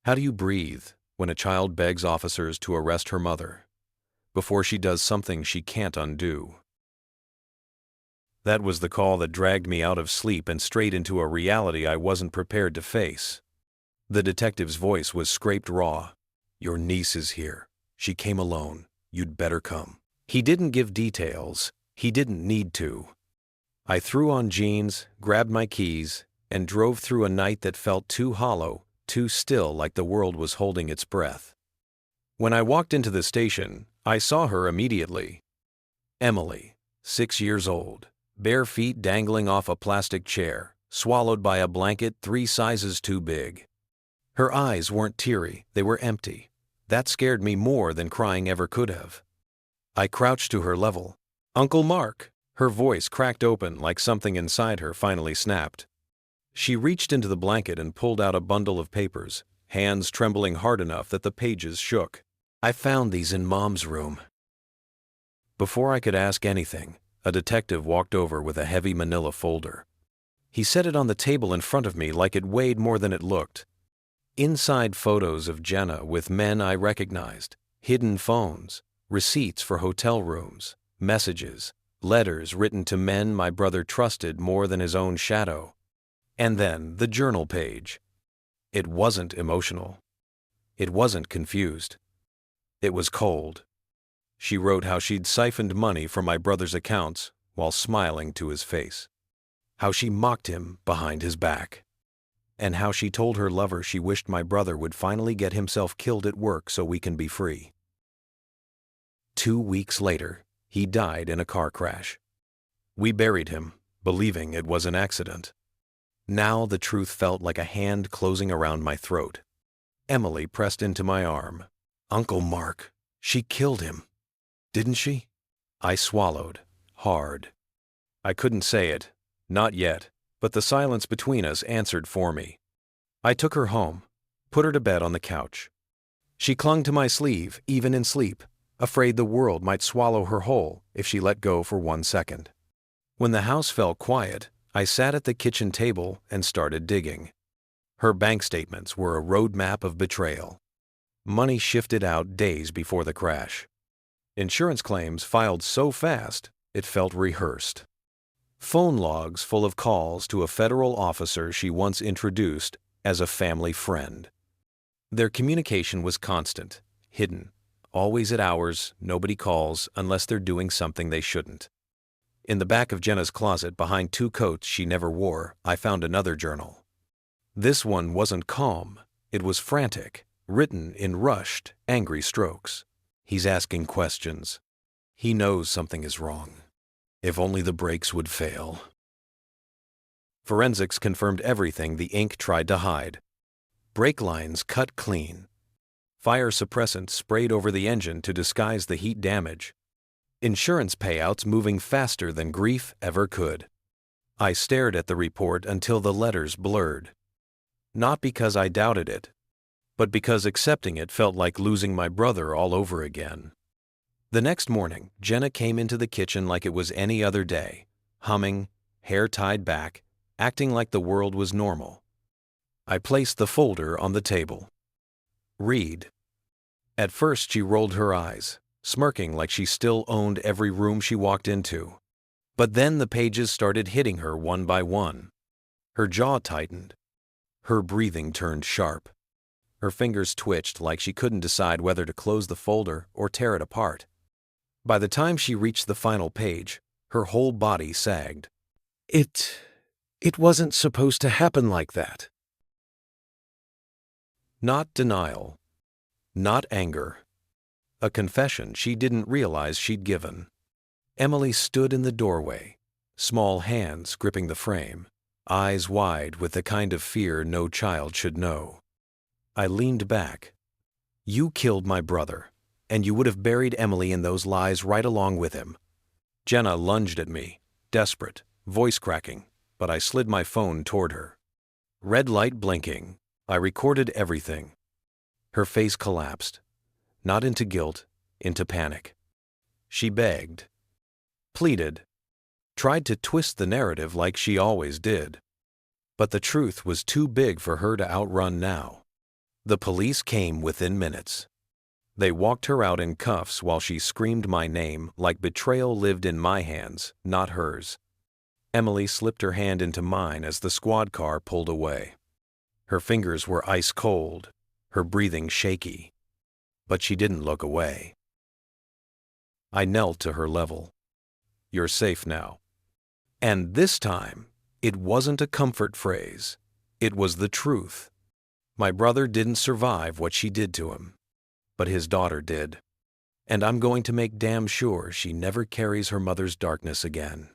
How do you breathe when a child begs officers to arrest her mother before she does something she can't undo? That was the call that dragged me out of sleep and straight into a reality I wasn't prepared to face. The detective's voice was scraped raw. "Your niece is here. She came alone. You'd better come." He didn't give details. He didn't need to. I threw on jeans, grabbed my keys, and drove through a night that felt too hollow, too still, like the world was holding its breath. When I walked into the station, I saw her immediately. Emily, 6 years old, bare feet dangling off a plastic chair, swallowed by a blanket 3 sizes too big. Her eyes weren't teary, they were empty. That scared me more than crying ever could have. I crouched to her level. "Uncle Mark!" Her voice cracked open like something inside her finally snapped. She reached into the blanket and pulled out a bundle of papers, hands trembling hard enough that the pages shook. "I found these in Mom's room." Before I could ask anything, a detective walked over with a heavy manila folder. He set it on the table in front of me like it weighed more than it looked. Inside, photos of Jenna with men I recognized, hidden phones, receipts for hotel rooms, messages, letters written to men my brother trusted more than his own shadow. And then the journal page. It wasn't emotional. It wasn't confused. It was cold. She wrote how she'd siphoned money from my brother's accounts while smiling to his face. How she mocked him behind his back. And how she told her lover she wished my brother would finally get himself killed at work so we can be free. 2 weeks later, he died in a car crash. We buried him, believing it was an accident. Now the truth felt like a hand closing around my throat. Emily pressed into my arm. "Uncle Mark, she killed him, didn't she?" I swallowed, hard. I couldn't say it, not yet, but the silence between us answered for me. I took her home, put her to bed on the couch. She clung to my sleeve, even in sleep, afraid the world might swallow her whole if she let go for 1 second. When the house fell quiet, I sat at the kitchen table and started digging. Her bank statements were a roadmap of betrayal. Money shifted out days before the crash. Insurance claims filed so fast, it felt rehearsed. Phone logs full of calls to a federal officer she once introduced as a family friend. Their communication was constant, hidden, always at hours nobody calls unless they're doing something they shouldn't. In the back of Jenna's closet behind 2 coats she never wore, I found another journal. This one wasn't calm, it was frantic, written in rushed, angry strokes. He's asking questions. He knows something is wrong. If only the brakes would fail. Forensics confirmed everything the ink tried to hide. Brake lines cut clean. Fire suppressant sprayed over the engine to disguise the heat damage. Insurance payouts moving faster than grief ever could. I stared at the report until the letters blurred. Not because I doubted it, but because accepting it felt like losing my brother all over again. The next morning, Jenna came into the kitchen like it was any other day, humming, hair tied back, acting like the world was normal. I placed the folder on the table. "Read." At first she rolled her eyes, smirking like she still owned every room she walked into. But then the pages started hitting her one by one. Her jaw tightened. Her breathing turned sharp. Her fingers twitched like she couldn't decide whether to close the folder or tear it apart. By the time she reached the final page, her whole body sagged. It wasn't supposed to happen like that." Not denial. Not anger. A confession she didn't realize she'd given. Emily stood in the doorway, small hands gripping the frame, eyes wide with the kind of fear no child should know. I leaned back. "You killed my brother, and you would have buried Emily in those lies right along with him." Jenna lunged at me, desperate, voice cracking, but I slid my phone toward her. Red light blinking, I recorded everything. Her face collapsed, not into guilt, into panic. She begged, pleaded, tried to twist the narrative like she always did. But the truth was too big for her to outrun now. The police came within minutes. They walked her out in cuffs while she screamed my name like betrayal lived in my hands, not hers. Emily slipped her hand into mine as the squad car pulled away. Her fingers were ice cold, her breathing shaky. But she didn't look away. I knelt to her level. "You're safe now." And this time, it wasn't a comfort phrase. It was the truth. My brother didn't survive what she did to him, but his daughter did. And I'm going to make damn sure she never carries her mother's darkness again.